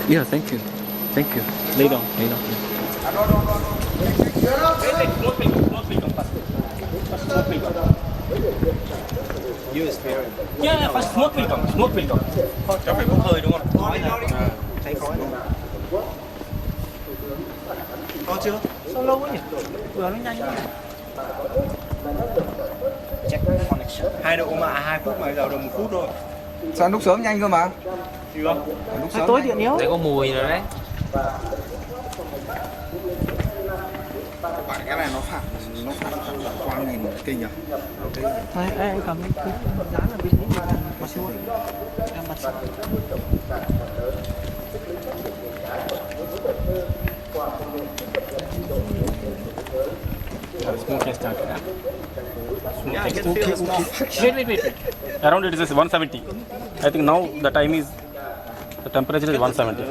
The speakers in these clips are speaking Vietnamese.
Yeah, thank you. Thank you. Lay down, lay down. Yeah, first smoke will come. Smoke will come. Cháu phải bốc hơi đúng không? Khói là thấy khói này. Có chưa? Sao lâu quá nhỉ? Vừa nó nhanh quá. Check connection. 2 độ mà 2 phút mà giờ được 1 phút thôi. Sao lúc sớm nhanh cơ mà? Chưa? Lúc sớm tối điện yếu. Đấy có mùi rồi đấy. Bạn cái này nó phản quang nhìn kinh nhỉ? Đây, em cầm cái dán ở bênนี้mà xuống. Em bật xuống. Smoke has started. Yeah, I can feel the smoke. Wait. Around it is 170. I think now the time is, the temperature is 170.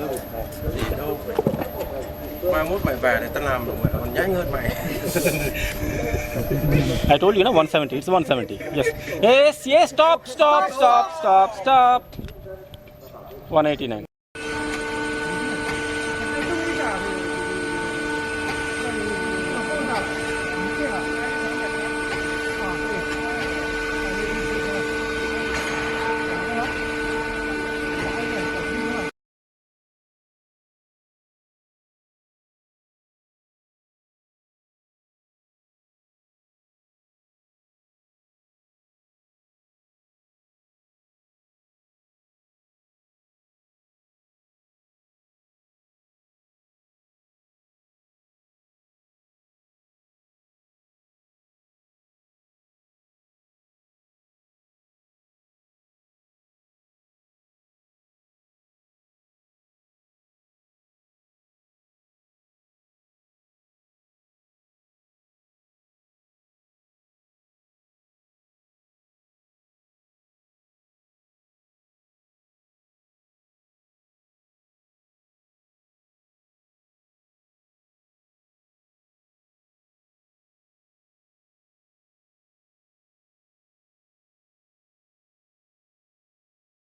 Mai mốt mày về để tao làm mày còn nhanh hơn mày. I told you, no, 170. It's 170. Yes. Yes. Stop. 189.